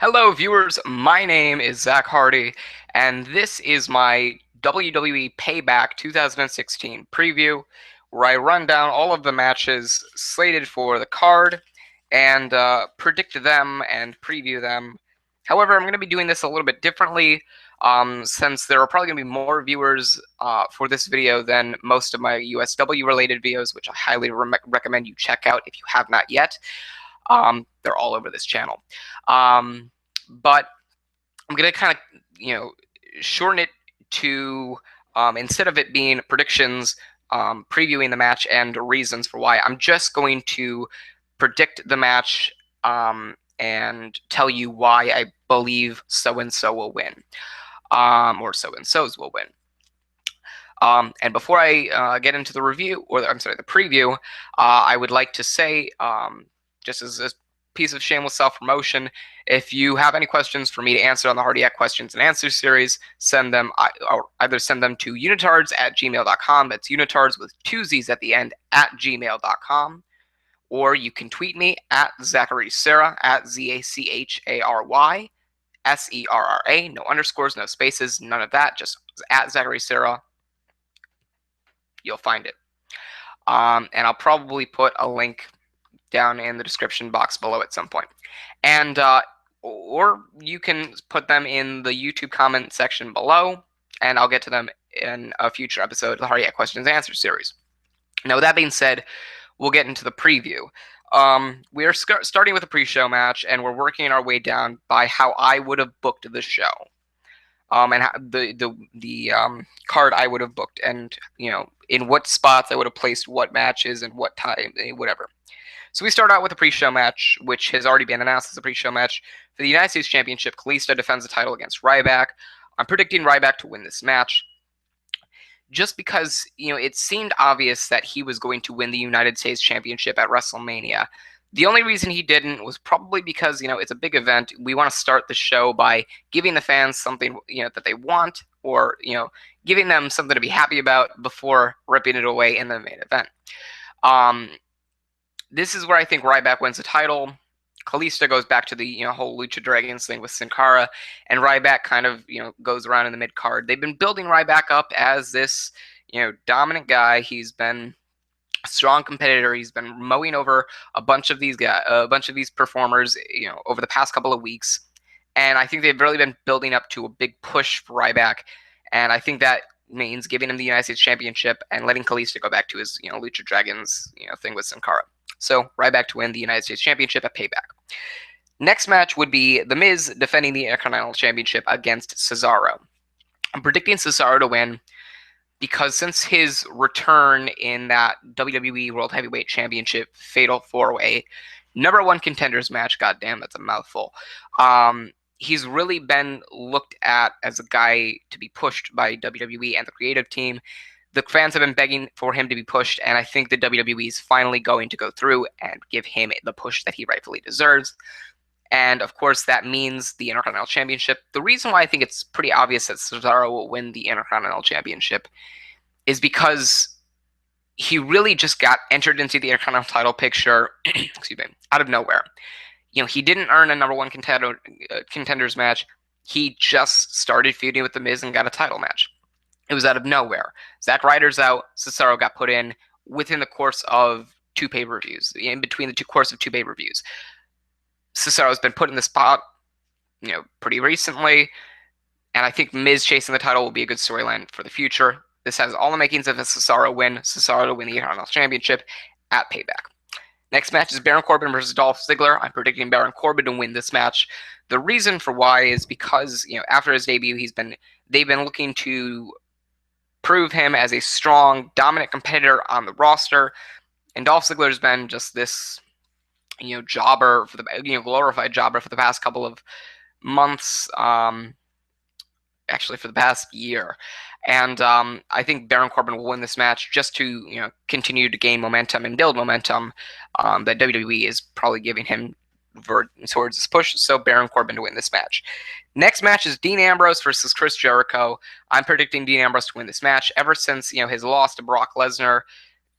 Hello, viewers. My name is Zach Hardy, and this is my WWE Payback 2016 preview, where I run down all of the matches slated for the card and predict them and preview them. However, I'm going to be doing this a little bit differently, since there are probably going to be more viewers for this video than most of my USW-related videos, which I highly recommend you check out if you have not yet. They're all over this channel. But I'm going to kind of, shorten it to, instead of it being predictions, previewing the match and reasons for why, I'm just going to predict the match and tell you why I believe so-and-so will win, or so-and-sos will win. And before I get into the review, or I'm sorry, the preview, I would like to say, just as a piece of shameless self-promotion, if you have any questions for me to answer on the Hardiac Questions and Answers series, send them, either send them to unitardzz@gmail.com, that's unitardzz with two Z's at the end, @gmail.com, or you can tweet me at Zachary Serra, at ZACHARY SERRA, no underscores, no spaces, none of that, just at Zachary Serra. You'll find it. And I'll probably put a link down in the description box below at some point. And or you can put them in the YouTube comment section below, and I'll get to them in a future episode of the Hardiac Questions and Answers series. Now, with that being said, we'll get into the preview. We are starting with a pre-show match, and we're working our way down by how I would have booked the show. And how the card I would have booked, and in what spots I would have placed what matches and what time, whatever. So we start out with a pre-show match, which has already been announced as a pre-show match for the United States Championship. Kalisto defends the title against Ryback. I'm predicting Ryback to win this match, just because it seemed obvious that he was going to win the United States Championship at WrestleMania. The only reason he didn't was probably because, it's a big event. We want to start the show by giving the fans something, that they want, or, giving them something to be happy about before ripping it away in the main event. This is where I think Ryback wins the title. Kalisto goes back to the, whole Lucha Dragons thing with Sin Cara, and Ryback kind of, goes around in the mid-card. They've been building Ryback up as this, dominant guy. He's been a strong competitor. He's been mowing over a bunch of these performers, over the past couple of weeks. And I think they've really been building up to a big push for Ryback. And I think that means giving him the United States Championship and letting Kalisto go back to his, Lucha Dragons, thing with Sin Cara. So Ryback to win the United States Championship at Payback. Next match would be The Miz defending the Intercontinental Championship against Cesaro. I'm predicting Cesaro to win because since his return in that WWE World Heavyweight Championship Fatal 4-Way #1 contenders match, goddamn, that's a mouthful, he's really been looked at as a guy to be pushed by WWE and the creative team. The fans have been begging for him to be pushed, and I think the WWE is finally going to go through and give him the push that he rightfully deserves. And, of course, that means the Intercontinental Championship. The reason why I think it's pretty obvious that Cesaro will win the Intercontinental Championship is because he really just got entered into the Intercontinental title picture excuse me, out of nowhere. He didn't earn a #1 contenders match. He just started feuding with The Miz and got a title match. It was out of nowhere. Zack Ryder's out. Cesaro got put in within the course of 2 pay-per-views, in between the course of 2 pay-per-views. Cesaro's been put in the spot, pretty recently, and I think Miz chasing the title will be a good storyline for the future. This has all the makings of a Cesaro win. Cesaro to win the Intercontinental Championship at Payback. Next match is Baron Corbin versus Dolph Ziggler. I'm predicting Baron Corbin to win this match. The reason for why is because, after his debut, they've been looking to prove him as a strong, dominant competitor on the roster, and Dolph Ziggler's been just this, jobber for the, glorified jobber for the past couple of months, actually for the past year. And I think Baron Corbin will win this match just to, continue to gain momentum and build momentum that WWE is probably giving him towards this push. So Baron Corbin to win this match. Next match is Dean Ambrose versus Chris Jericho. I'm predicting Dean Ambrose to win this match. Ever since, his loss to Brock Lesnar,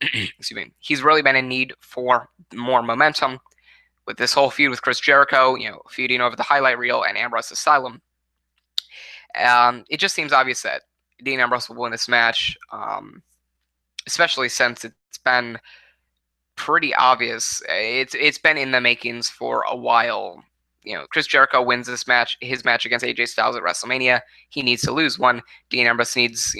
excuse me, he's really been in need for more momentum. with this whole feud with Chris Jericho, feuding over the highlight reel and Ambrose Asylum. It just seems obvious that Dean Ambrose will win this match, especially since it's been pretty obvious. It's been in the makings for a while. Chris Jericho wins his match against AJ Styles at WrestleMania. He needs to lose one. Dean Ambrose needs,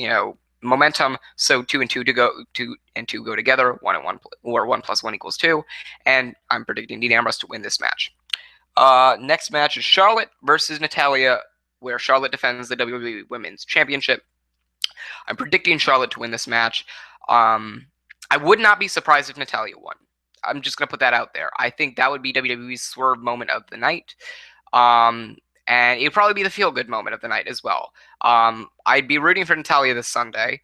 momentum. So 2 and 2 go together. 1 and 1, or 1 plus 1 equals 2. And I'm predicting Dean Ambrose to win this match. Next match is Charlotte versus Natalya, where Charlotte defends the WWE Women's Championship. I'm predicting Charlotte to win this match. I would not be surprised if Natalya won. I'm just going to put that out there. I think that would be WWE's swerve moment of the night. And it would probably be the feel-good moment of the night as well. I'd be rooting for Natalya this Sunday,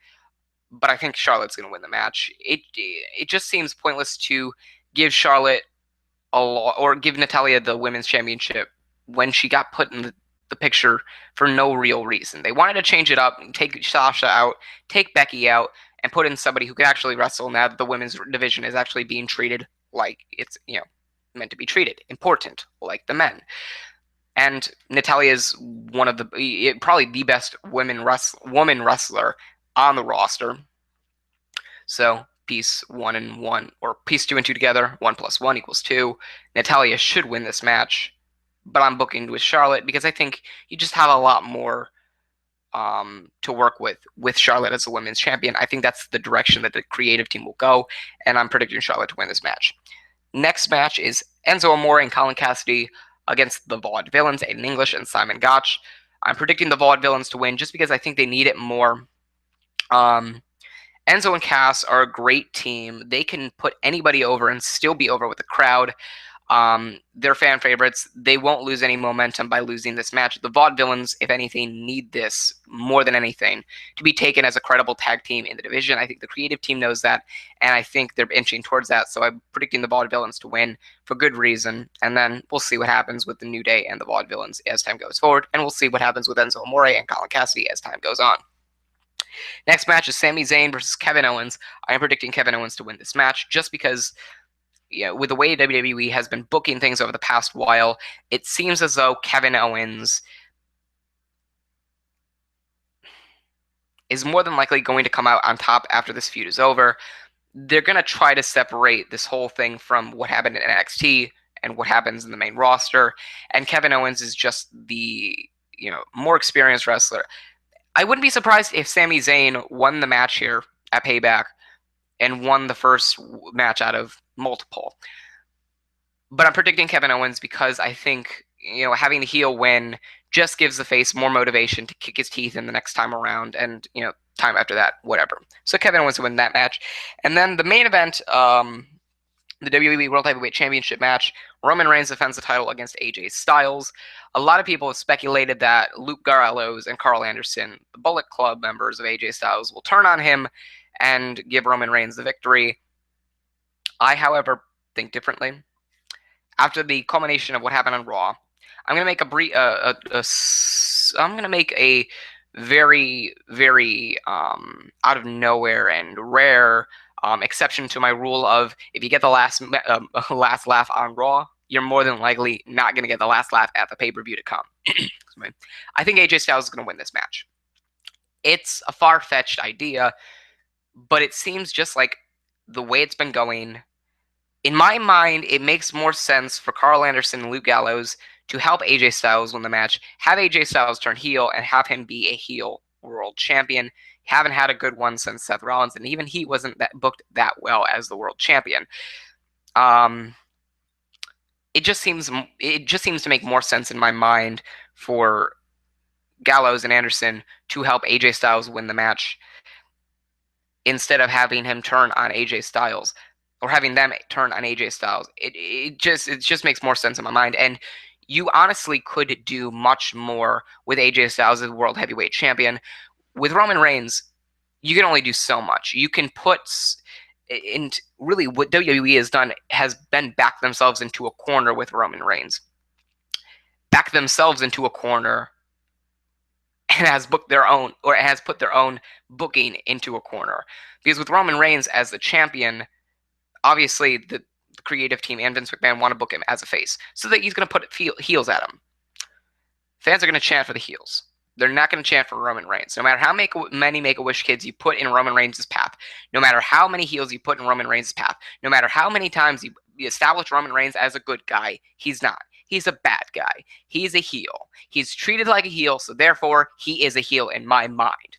but I think Charlotte's going to win the match. It just seems pointless to give Charlotte or give Natalya the Women's Championship when she got put in the picture for no real reason. They wanted to change it up, take Sasha out, take Becky out, and put in somebody who could actually wrestle now that the women's division is actually being treated like it's, meant to be treated. Important, like the men. And Natalya is one of probably the best woman wrestler on the roster. So piece 1 and 1, or piece 2 and 2 together, 1 plus 1 equals 2. Natalya should win this match, but I'm booking with Charlotte because I think you just have a lot more to work with Charlotte as a women's champion. I think that's the direction that the creative team will go, and I'm predicting Charlotte to win this match. Next match is Enzo Amore and Colin Cassidy against the Vaudevillains, Aiden English and Simon Gotch. I'm predicting the Vaudevillains to win just because I think they need it more. Enzo and Cass are a great team. They can put anybody over and still be over with the crowd. They're fan favorites. They won't lose any momentum by losing this match. The Vaudevillains, if anything, need this more than anything to be taken as a credible tag team in the division. I think the creative team knows that, and I think they're inching towards that. So I'm predicting the Vaudevillains to win for good reason, and then we'll see what happens with the New Day and the Vaudevillains as time goes forward, and we'll see what happens with Enzo Amore and Colin Cassidy as time goes on. Next match is Sami Zayn versus Kevin Owens. I am predicting Kevin Owens to win this match just because with the way WWE has been booking things over the past while, it seems as though Kevin Owens is more than likely going to come out on top after this feud is over. They're going to try to separate this whole thing from what happened in NXT and what happens in the main roster, and Kevin Owens is just the more experienced wrestler. I wouldn't be surprised if Sami Zayn won the match here at Payback and won the first match out of multiple. But I'm predicting Kevin Owens because I think, having the heel win just gives the face more motivation to kick his teeth in the next time around, and, time after that, whatever. So Kevin Owens will win that match. And then the main event, the WWE World Heavyweight Championship match, Roman Reigns defends the title against AJ Styles. A lot of people have speculated that Luke Gallows and Carl Anderson, the Bullet Club members of AJ Styles, will turn on him and give Roman Reigns the victory. I, however, think differently. After the culmination of what happened on Raw, I'm going to make a very, very out of nowhere and rare exception to my rule of if you get the last laugh on Raw, you're more than likely not going to get the last laugh at the pay-per-view to come. I think AJ Styles is going to win this match. It's a far-fetched idea, but it seems just like the way it's been going. In my mind, it makes more sense for Carl Anderson and Luke Gallows to help AJ Styles win the match, have AJ Styles turn heel, and have him be a heel world champion. Haven't had a good one since Seth Rollins, and even he wasn't booked that well as the world champion. It just seems to make more sense in my mind for Gallows and Anderson to help AJ Styles win the match instead of having him turn on AJ Styles, or having them turn on AJ Styles. It just makes more sense in my mind. And you honestly could do much more with AJ Styles as World Heavyweight Champion. With Roman Reigns, you can only do so much. You can put, and really what WWE has done has been back themselves into a corner with Roman Reigns. Back themselves into a corner and has booked their own, or has put their own booking into a corner. Because with Roman Reigns as the champion, obviously the the creative team and Vince McMahon want to book him as a face, so that he's going to put heels at him. Fans are going to chant for the heels. They're not going to chant for Roman Reigns. No matter how many Make-A-Wish kids you put in Roman Reigns' path, no matter how many heels you put in Roman Reigns' path, no matter how many times you establish Roman Reigns as a good guy, he's not. He's a bad guy. He's a heel. He's treated like a heel, so therefore he is a heel in my mind.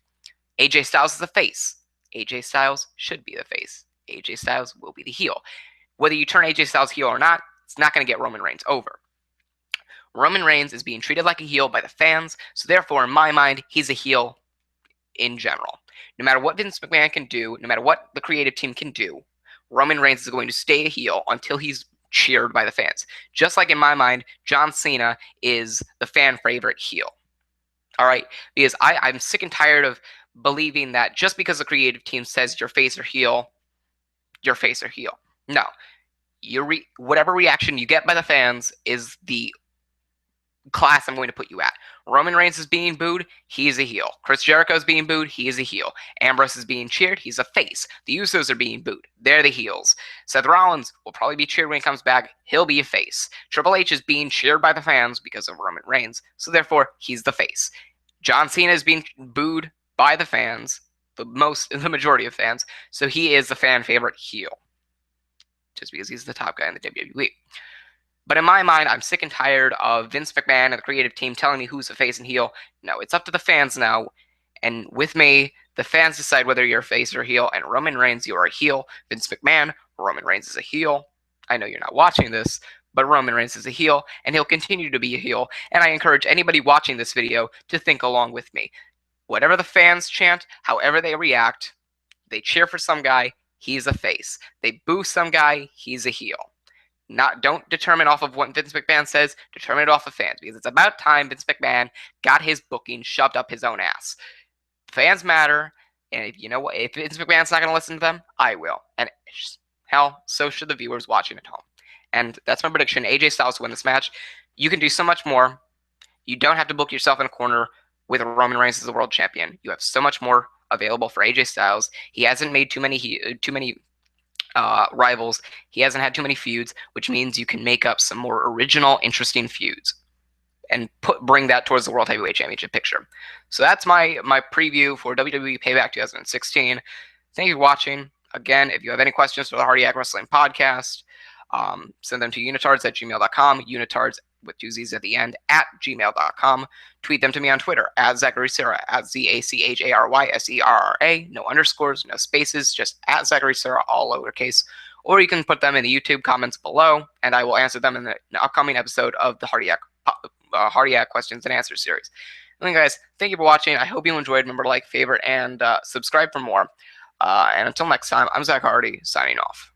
AJ Styles is the face. AJ Styles should be the face. AJ Styles will be the heel. Whether you turn AJ Styles heel or not, it's not going to get Roman Reigns over. Roman Reigns is being treated like a heel by the fans, so therefore, in my mind, he's a heel in general. No matter what Vince McMahon can do, no matter what the creative team can do, Roman Reigns is going to stay a heel until he's cheered by the fans. Just like in my mind, John Cena is the fan favorite heel. All right? Because I'm sick and tired of believing that just because the creative team says your face or heel, your face or heel. No. Whatever reaction you get by the fans is the class I'm going to put you at. Roman Reigns is being booed, he's a heel. Chris Jericho is being booed, he is a heel. Ambrose is being cheered, he's a face. The Usos are being booed, they're the heels. Seth Rollins will probably be cheered when he comes back, he'll be a face. Triple H is being cheered by the fans because of Roman Reigns, so therefore he's the face. John Cena is being booed by the fans, the majority of fans, so he is the fan favorite heel. Just because he's the top guy in the WWE. But in my mind, I'm sick and tired of Vince McMahon and the creative team telling me who's a face and heel. No, it's up to the fans now. And with me, the fans decide whether you're a face or a heel. And Roman Reigns, you are a heel. Vince McMahon, Roman Reigns is a heel. I know you're not watching this, but Roman Reigns is a heel, and he'll continue to be a heel. And I encourage anybody watching this video to think along with me. Whatever the fans chant, however they react, they cheer for some guy, he's a face. They boo some guy, he's a heel. Don't determine off of what Vince McMahon says, determine it off of fans, because it's about time Vince McMahon got his booking shoved up his own ass. Fans matter, and if you know what, if Vince McMahon's not going to listen to them, I will. And hell, so should the viewers watching at home. And that's my prediction. AJ Styles to win this match. You can do so much more. You don't have to book yourself in a corner with Roman Reigns as the world champion. You have so much more available for AJ Styles. He hasn't made too many rivals. He hasn't had too many feuds, which means you can make up some more original, interesting feuds and bring that towards the World Heavyweight Championship picture. So that's my preview for WWE Payback 2016. Thank you for watching. Again, if you have any questions for the Hardiac Wrestling Podcast, send them to unitardzz@gmail.com, unitardzz with two Z's at the end, @gmail.com. Tweet them to me on Twitter, @ZacharySerra, @ZacharySerra, no underscores, no spaces, just @ZacharySerra, all lowercase. Or you can put them in the YouTube comments below, and I will answer them in the upcoming episode of the Hardiac Questions and Answers series. Anyway, guys, thank you for watching. I hope you enjoyed. Remember to like, favorite, and subscribe for more. And until next time, I'm Zach Hardy, signing off.